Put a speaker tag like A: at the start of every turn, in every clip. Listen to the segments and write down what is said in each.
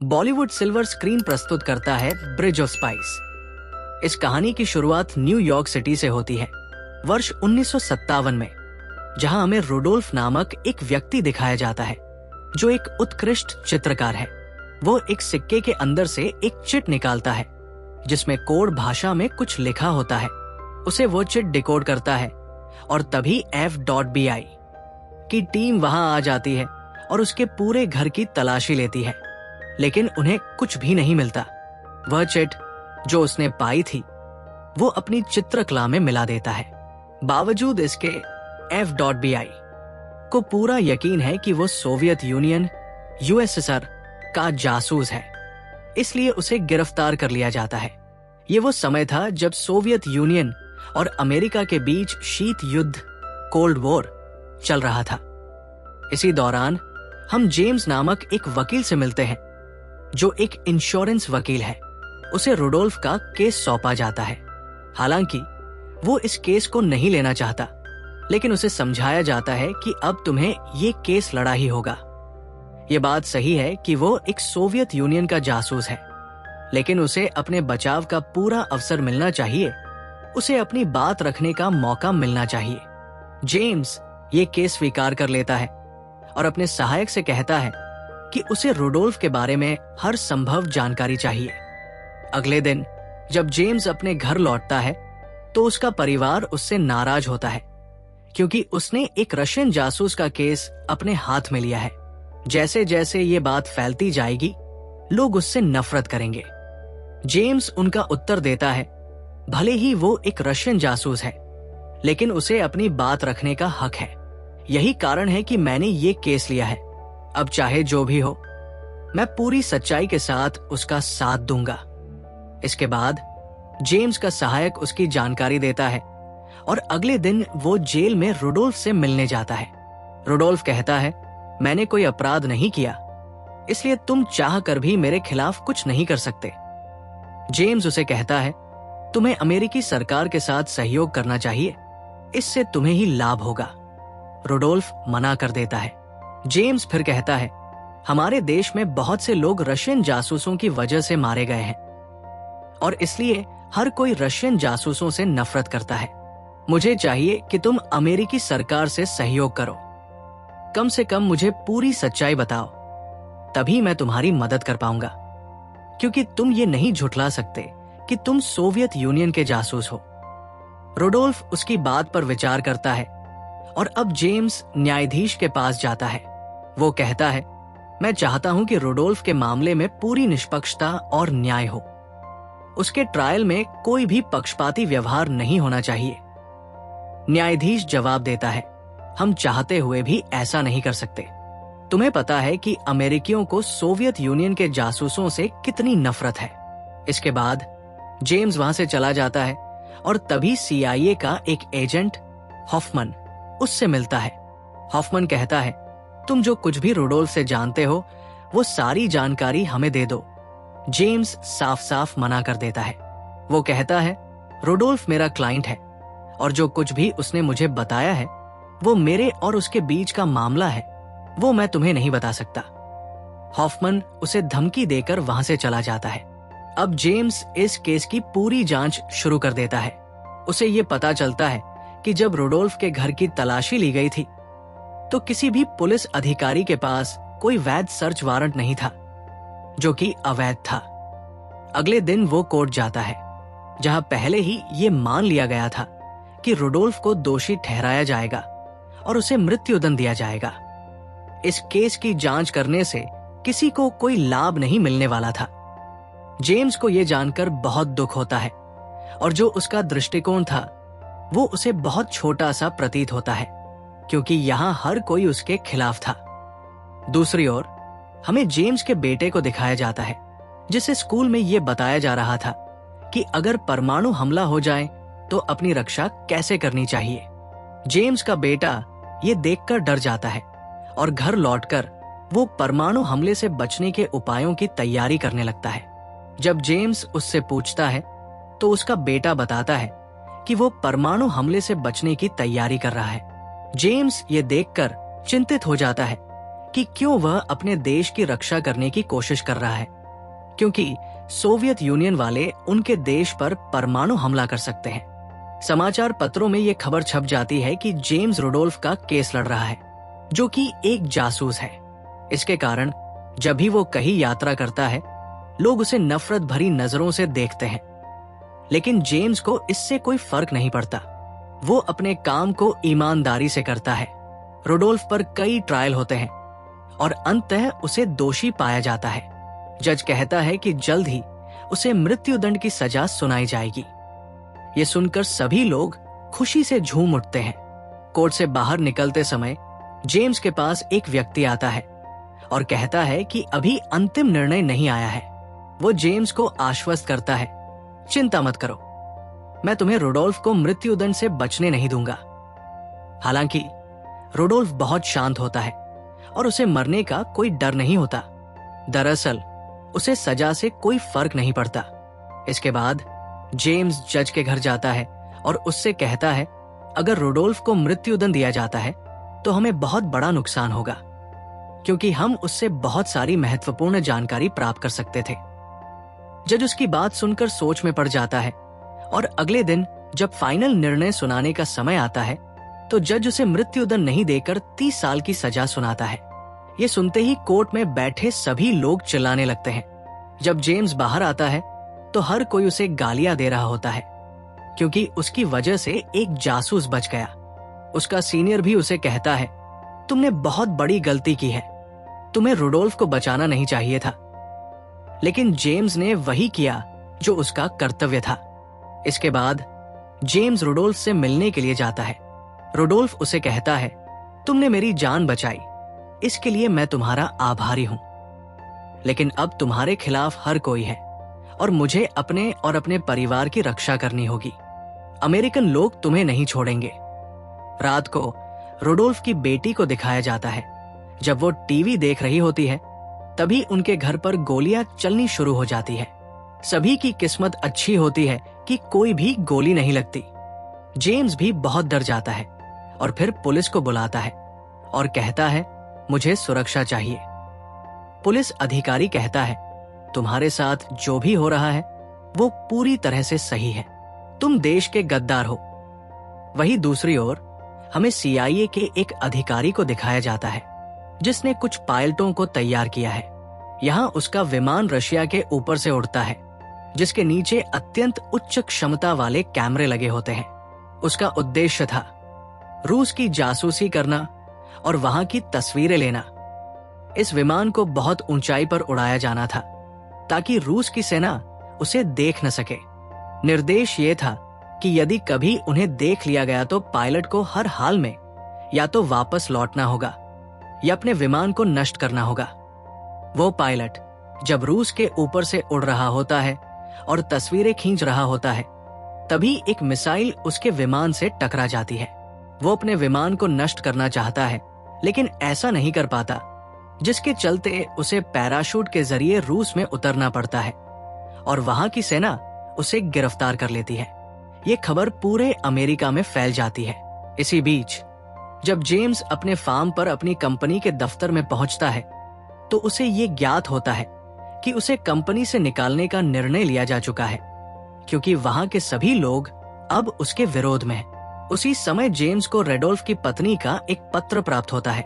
A: Bollywood silver screen प्रस्तुत करता है ब्रिज ऑफ स्पाइस। इस कहानी की शुरुआत न्यूयॉर्क सिटी से होती है वर्ष 1957 में, जहां हमें रुडोल्फ नामक एक व्यक्ति दिखाया जाता है जो एक उत्कृष्ट चित्रकार है। वो एक सिक्के के अंदर से एक चिट निकालता है जिसमें कोड भाषा में कुछ लिखा होता है। उसे वो चिट डिकोड करता है और तभी F.BI की टीम वहां आ जाती है और उसके पूरे घर की तलाशी लेती है, लेकिन उन्हें कुछ भी नहीं मिलता। वह चिट जो उसने पाई थी वो अपनी चित्रकला में मिला देता है। बावजूद इसके F.BI को पूरा यकीन है कि वो सोवियत यूनियन USSR का जासूस है, इसलिए उसे गिरफ्तार कर लिया जाता है। ये वो समय था जब सोवियत यूनियन और अमेरिका के बीच शीत युद्ध कोल्ड वॉर चल रहा था। इसी दौरान हम जेम्स नामक एक वकील से मिलते हैं जो एक इंश्योरेंस वकील है। उसे रुडोल्फ का केस सौंपा जाता है। हालांकि वो इस केस को नहीं लेना चाहता, लेकिन उसे समझाया जाता है कि अब तुम्हें ये केस लड़ा ही होगा। ये बात सही है कि वो एक सोवियत यूनियन का जासूस है, लेकिन उसे अपने बचाव का पूरा अवसर मिलना चाहिए। उसे अपनी बात रखने का मौका मिलना चाहिए। जेम्स ये केस स्वीकार कर लेता है और अपने सहायक से कहता है कि उसे रुडोल्फ के बारे में हर संभव जानकारी चाहिए। अगले दिन जब जेम्स अपने घर लौटता है तो उसका परिवार उससे नाराज होता है क्योंकि उसने एक रशियन जासूस का केस अपने हाथ में लिया है। जैसे जैसे ये बात फैलती जाएगी, लोग उससे नफरत करेंगे। जेम्स उनका उत्तर देता है, भले ही वो एक रशियन जासूस है, लेकिन उसे अपनी बात रखने का हक है। यही कारण है कि मैंने ये केस लिया है। अब चाहे जो भी हो, मैं पूरी सच्चाई के साथ उसका साथ दूंगा। इसके बाद जेम्स का सहायक उसकी जानकारी देता है और अगले दिन वो जेल में रुडोल्फ से मिलने जाता है। रुडोल्फ कहता है, मैंने कोई अपराध नहीं किया, इसलिए तुम चाह कर भी मेरे खिलाफ कुछ नहीं कर सकते। जेम्स उसे कहता है, तुम्हें अमेरिकी सरकार के साथ सहयोग करना चाहिए, इससे तुम्हें ही लाभ होगा। रुडोल्फ मना कर देता है। जेम्स फिर कहता है, हमारे देश में बहुत से लोग रशियन जासूसों की वजह से मारे गए हैं और इसलिए हर कोई रशियन जासूसों से नफरत करता है। मुझे चाहिए कि तुम अमेरिकी सरकार से सहयोग करो। कम से कम मुझे पूरी सच्चाई बताओ, तभी मैं तुम्हारी मदद कर पाऊंगा, क्योंकि तुम ये नहीं झुठला सकते कि तुम सोवियत यूनियन के जासूस हो। रुडोल्फ उसकी बात पर विचार करता है और अब जेम्स न्यायाधीश के पास जाता है। वो कहता है, मैं चाहता हूं कि रुडोल्फ के मामले में पूरी निष्पक्षता और न्याय हो। उसके ट्रायल में कोई भी पक्षपाती व्यवहार नहीं होना चाहिए। न्यायाधीश जवाब देता है, हम चाहते हुए भी ऐसा नहीं कर सकते। तुम्हें पता है कि अमेरिकियों को सोवियत यूनियन के जासूसों से कितनी नफरत है। इसके बाद जेम्स वहां से चला जाता है और तभी CIA का एक एजेंट हॉफमन उससे मिलता है। हॉफमन कहता है, तुम जो कुछ भी रुडोल्फ से जानते हो वो सारी जानकारी हमें दे दो। जेम्स साफ साफ मना कर देता है। वो कहता है, रुडोल्फ मेरा क्लाइंट है और जो कुछ भी उसने मुझे बताया है वो मेरे और उसके बीच का मामला है, वो मैं तुम्हें नहीं बता सकता। हॉफमन उसे धमकी देकर वहां से चला जाता है। अब जेम्स इस केस की पूरी जांच शुरू कर देता है। उसे ये पता चलता है कि जब रुडोल्फ के घर की तलाशी ली गई थी तो किसी भी पुलिस अधिकारी के पास कोई वैध सर्च वारंट नहीं था, जो कि अवैध था। अगले दिन वो कोर्ट जाता है, जहां पहले ही ये मान लिया गया था कि रुडोल्फ को दोषी ठहराया जाएगा और उसे मृत्युदंड दिया जाएगा। इस केस की जांच करने से किसी को कोई लाभ नहीं मिलने वाला था। जेम्स को यह जानकर बहुत दुख होता है और जो उसका दृष्टिकोण था वो उसे बहुत छोटा सा प्रतीत होता है, क्योंकि यहाँ हर कोई उसके खिलाफ था। दूसरी ओर हमें जेम्स के बेटे को दिखाया जाता है, जिसे स्कूल में यह बताया जा रहा था कि अगर परमाणु हमला हो जाए तो अपनी रक्षा कैसे करनी चाहिए। जेम्स का बेटा ये देखकर डर जाता है और घर लौटकर वो परमाणु हमले से बचने के उपायों की तैयारी करने लगता है। जब जेम्स उससे पूछता है तो उसका बेटा बताता है कि वो परमाणु हमले से बचने की तैयारी कर रहा है। जेम्स ये देखकर चिंतित हो जाता है कि क्यों वह अपने देश की रक्षा करने की कोशिश कर रहा है। क्योंकि सोवियत यूनियन वाले उनके देश पर परमाणु हमला कर सकते हैं। समाचार पत्रों में ये खबर छप जाती है कि जेम्स रुडोल्फ का केस लड़ रहा है, जो कि एक जासूस है। इसके कारण जब भी वो कहीं यात्रा करता है, लोग उसे नफरत भरी नजरों से देखते हैं। लेकिन जेम्स को इससे कोई फर्क नहीं पड़ता। वो अपने काम को ईमानदारी से करता है। रुडोल्फ पर कई ट्रायल होते हैं और अंततः उसे दोषी पाया जाता है। जज कहता है कि जल्द ही उसे मृत्युदंड की सजा सुनाई जाएगी। ये सुनकर सभी लोग खुशी से झूम उठते हैं। कोर्ट से बाहर निकलते समय जेम्स के पास एक व्यक्ति आता है और कहता है कि अभी अंतिम निर्णय नहीं आया है। वो जेम्स को आश्वस्त करता है, चिंता मत करो, मैं तुम्हें रुडोल्फ को मृत्युदंड से बचने नहीं दूंगा। हालांकि रुडोल्फ बहुत शांत होता है और उसे मरने का कोई डर नहीं होता। दरअसल उसे सजा से कोई फर्क नहीं पड़ता। इसके बाद जेम्स जज के घर जाता है और उससे कहता है, अगर रुडोल्फ को मृत्युदंड दिया जाता है तो हमें बहुत बड़ा नुकसान होगा, क्योंकि हम उससे बहुत सारी महत्वपूर्ण जानकारी प्राप्त कर सकते थे। जज उसकी बात सुनकर सोच में पड़ जाता है और अगले दिन जब फाइनल निर्णय सुनाने का समय आता है तो जज उसे मृत्युदंड नहीं देकर 30 साल की सजा सुनाता है। ये सुनते ही कोर्ट में बैठे सभी लोग चिल्लाने लगते हैं। जब जेम्स बाहर आता है तो हर कोई उसे गालियां दे रहा होता है, क्योंकि उसकी वजह से एक जासूस बच गया। उसका सीनियर भी उसे कहता है, तुमने बहुत बड़ी गलती की है, तुम्हें रुडोल्फ को बचाना नहीं चाहिए था। लेकिन जेम्स ने वही किया जो उसका कर्तव्य था। इसके बाद जेम्स रुडोल्फ से मिलने के लिए जाता है। रुडोल्फ उसे कहता है, तुमने मेरी जान बचाई, इसके लिए मैं तुम्हारा आभारी हूं। लेकिन अब तुम्हारे खिलाफ हर कोई है और मुझे अपने और अपने परिवार की रक्षा करनी होगी। अमेरिकन लोग तुम्हें नहीं छोड़ेंगे। रात को रुडोल्फ की बेटी को दिखाया जाता है। जब वो टीवी देख रही होती है तभी उनके घर पर गोलियां चलनी शुरू हो जाती है। सभी की किस्मत अच्छी होती है कि कोई भी गोली नहीं लगती। जेम्स भी बहुत डर जाता है और फिर पुलिस को बुलाता है और कहता है, मुझे सुरक्षा चाहिए। पुलिस अधिकारी कहता है, तुम्हारे साथ जो भी हो रहा है वो पूरी तरह से सही है, तुम देश के गद्दार हो। वहीं दूसरी ओर हमें CIA के एक अधिकारी को दिखाया जाता है जिसने कुछ पायलटों को तैयार किया है। यहाँ उसका विमान रशिया के ऊपर से उड़ता है, जिसके नीचे अत्यंत उच्च क्षमता वाले कैमरे लगे होते हैं। उसका उद्देश्य था रूस की जासूसी करना और वहां की तस्वीरें लेना। इस विमान को बहुत ऊंचाई पर उड़ाया जाना था ताकि रूस की सेना उसे देख न सके। निर्देश ये था कि यदि कभी उन्हें देख लिया गया तो पायलट को हर हाल में या तो वापस लौटना होगा या अपने विमान को नष्ट करना होगा। वो पायलट जब रूस के ऊपर से उड़ रहा होता है और तस्वीरें खींच रहा होता है, तभी एक मिसाइल उसके विमान से टकरा जाती है। वो अपने विमान को नष्ट करना चाहता है लेकिन ऐसा नहीं कर पाता, जिसके चलते उसे पैराशूट के जरिए रूस में उतरना पड़ता है और वहां की सेना उसे गिरफ्तार कर लेती है। ये खबर पूरे अमेरिका में फैल जाती है। इसी बीच जब जेम्स अपने फार्म पर अपनी कंपनी के दफ्तर में पहुंचता है तो उसे ये ज्ञात होता है कि उसे कंपनी से निकालने का निर्णय लिया जा चुका है, क्योंकि वहां के सभी लोग अब उसके विरोध में हैं। उसी समय जेम्स को रेडोल्फ की पत्नी का एक पत्र प्राप्त होता है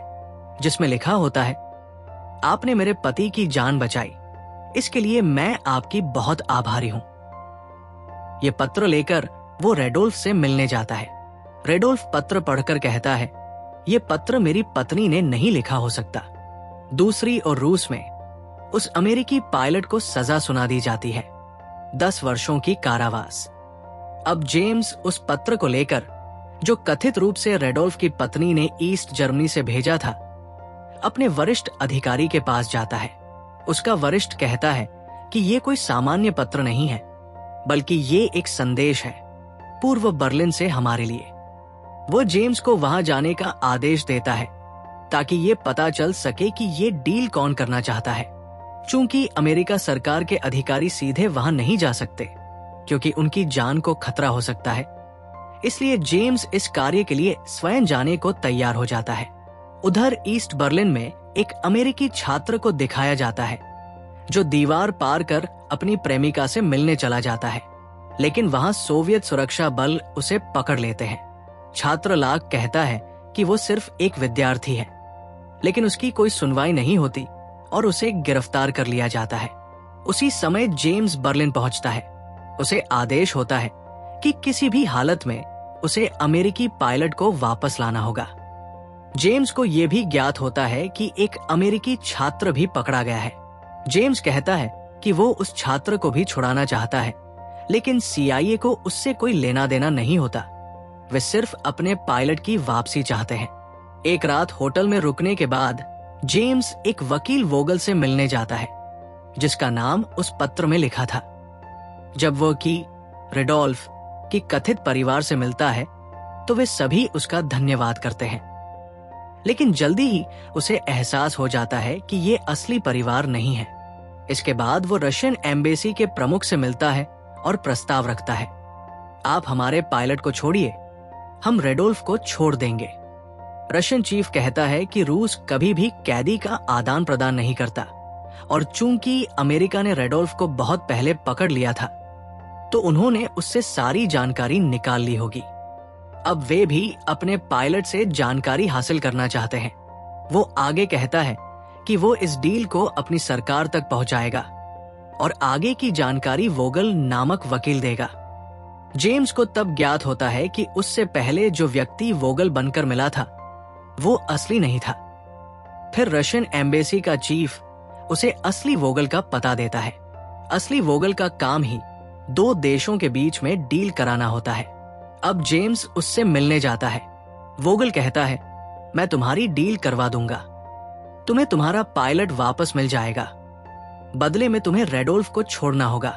A: जिसमें लिखा होता है, आपने मेरे पति की जान बचाई, इसके लिए मैं आपकी बहुत आभारी हूं। ये पत्र लेकर वो रेडोल्फ से मिलने जाता है। रेडोल्फ पत्र पढ़कर कहता है, ये पत्र मेरी पत्नी ने नहीं लिखा हो सकता। दूसरी ओर रूस में उस अमेरिकी पायलट को सजा सुना दी जाती है, 10 वर्षों की कारावास। अब जेम्स उस पत्र को लेकर, जो कथित रूप से रेडोल्फ की पत्नी ने ईस्ट जर्मनी से भेजा था, अपने वरिष्ठ अधिकारी के पास जाता है। उसका वरिष्ठ कहता है कि ये कोई सामान्य पत्र नहीं है, बल्कि ये एक संदेश है पूर्व बर्लिन से हमारे लिए। वो जेम्स को वहां जाने का आदेश देता है ताकि ये पता चल सके कि ये डील कौन करना चाहता है। चूंकि अमेरिका सरकार के अधिकारी सीधे वहां नहीं जा सकते क्योंकि उनकी जान को खतरा हो सकता है, इसलिए जेम्स इस कार्य के लिए स्वयं जाने को तैयार हो जाता है। उधर ईस्ट बर्लिन में एक अमेरिकी छात्र को दिखाया जाता है जो दीवार पार कर अपनी प्रेमिका से मिलने चला जाता है, लेकिन वहां सोवियत सुरक्षा बल उसे पकड़ लेते हैं। छात्र लाक कहता है कि वो सिर्फ एक विद्यार्थी है, लेकिन उसकी कोई सुनवाई नहीं होती और उसे गिरफ्तार कर लिया जाता है। उसी समय जेम्स बर्लिन पहुंचता है। उसे आदेश होता है कि किसी भी हालत में उसे अमेरिकी पायलट को वापस लाना होगा। जेम्स को यह भी ज्ञात होता है कि एक अमेरिकी छात्र भी पकड़ा गया है। जेम्स कहता है कि वो उस छात्र को भी छुड़ाना चाहता है, लेकिन CIA को उससे कोई लेना देना नहीं होता। वे सिर्फ अपने पायलट की वापसी चाहते हैं। एक रात होटल में रुकने के बाद जेम्स एक वकील वोगल से मिलने जाता है, जिसका नाम उस पत्र में लिखा था। जब वो रेडोल्फ की कथित परिवार से मिलता है तो वे सभी उसका धन्यवाद करते हैं, लेकिन जल्दी ही उसे एहसास हो जाता है कि ये असली परिवार नहीं है। इसके बाद वो रशियन एम्बेसी के प्रमुख से मिलता है और प्रस्ताव रखता है, आप हमारे पायलट को छोड़िए, हम रेडोल्फ को छोड़ देंगे। रशियन चीफ कहता है कि रूस कभी भी कैदी का आदान प्रदान नहीं करता, और चूंकि अमेरिका ने रेडोल्फ को बहुत पहले पकड़ लिया था, तो उन्होंने उससे सारी जानकारी निकाल ली होगी। अब वे भी अपने पायलट से जानकारी हासिल करना चाहते हैं। वो आगे कहता है कि वो इस डील को अपनी सरकार तक पहुंचाएगा और आगे की जानकारी वोगल नामक वकील देगा। जेम्स को तब ज्ञात होता है कि उससे पहले जो व्यक्ति वोगल बनकर मिला था वो असली नहीं था। फिर रशियन एम्बेसी का चीफ उसे असली वोगल का पता देता है। असली वोगल का काम ही दो देशों के बीच में डील कराना होता है। अब जेम्स उससे मिलने जाता है। वोगल कहता है, मैं तुम्हारी डील करवा दूंगा, तुम्हें तुम्हारा पायलट वापस मिल जाएगा, बदले में तुम्हें रेडोल्फ को छोड़ना होगा।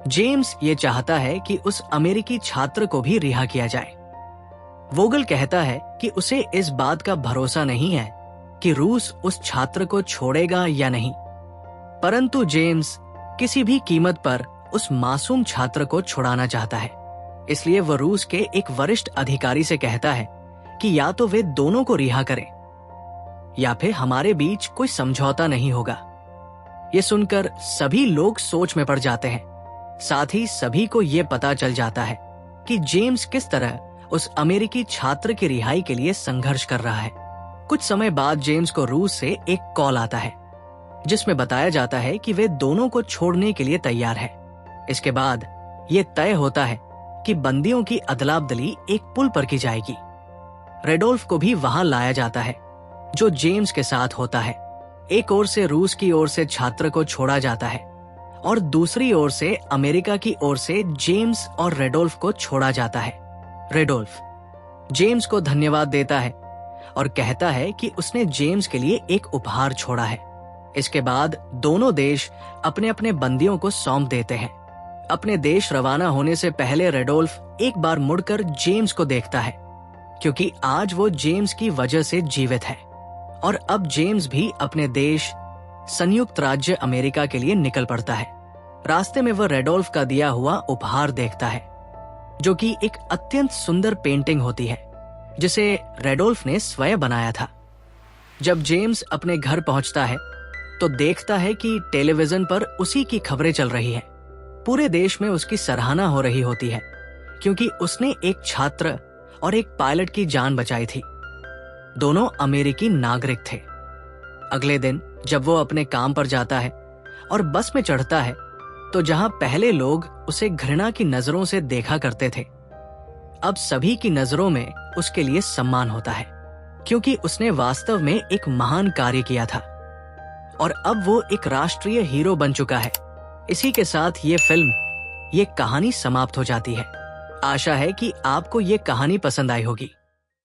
A: जेम्स ये चाहता है कि उस अमेरिकी छात्र को भी रिहा किया जाए। वोगल कहता है कि उसे इस बात का भरोसा नहीं है कि रूस उस छात्र को छोड़ेगा या नहीं, परंतु जेम्स किसी भी कीमत पर उस मासूम छात्र को छुड़ाना चाहता है। इसलिए वह रूस के एक वरिष्ठ अधिकारी से कहता है कि या तो वे दोनों को रिहा करें या फिर हमारे बीच कोई समझौता नहीं होगा। ये सुनकर सभी लोग सोच में पड़ जाते हैं। साथ ही सभी को ये पता चल जाता है कि जेम्स किस तरह उस अमेरिकी छात्र की रिहाई के लिए संघर्ष कर रहा है। कुछ समय बाद जेम्स को रूस से एक कॉल आता है, जिसमें बताया जाता है कि वे दोनों को छोड़ने के लिए तैयार है। इसके बाद ये तय होता है कि बंदियों की अदला-बदली एक पुल पर की जाएगी। रेडोल्फ को भी वहां लाया जाता है, जो जेम्स के साथ होता है। एक ओर से रूस की ओर से छात्र को छोड़ा जाता है और दूसरी ओर से अमेरिका की ओर से जेम्स और रेडोल्फ को छोड़ा जाता है। रेडोल्फ जेम्स को धन्यवाद देता है और कहता है कि उसने जेम्स के लिए एक उपहार छोड़ा है। इसके बाद दोनों देश अपने अपने बंदियों को सौंप देते हैं। अपने देश रवाना होने से पहले रेडोल्फ एक बार मुड़कर जेम्स को देखता है, क्योंकि आज वो जेम्स की वजह से जीवित है और अब जेम्स भी अपने देश संयुक्त राज्य अमेरिका के लिए निकल पड़ता है। रास्ते में वह रेडोल्फ का दिया हुआ उपहार देखता है, जो कि एक अत्यंत सुंदर पेंटिंग होती है, जिसे रेडोल्फ ने स्वयं बनाया था। जब जेम्स अपने घर पहुंचता है तो देखता है कि टेलीविजन पर उसी की खबरें चल रही है। पूरे देश में उसकी सराहना हो रही होती है, क्योंकि उसने एक छात्र और एक पायलट की जान बचाई थी। दोनों अमेरिकी नागरिक थे। अगले दिन जब वो अपने काम पर जाता है और बस में चढ़ता है, तो जहां पहले लोग उसे घृणा की नजरों से देखा करते थे, अब सभी की नजरों में उसके लिए सम्मान होता है, क्योंकि उसने वास्तव में एक महान कार्य किया था और अब वो एक राष्ट्रीय हीरो बन चुका है। इसी के साथ ये फिल्म, ये कहानी समाप्त हो जाती है। आशा है कि आपको ये कहानी पसंद आई होगी।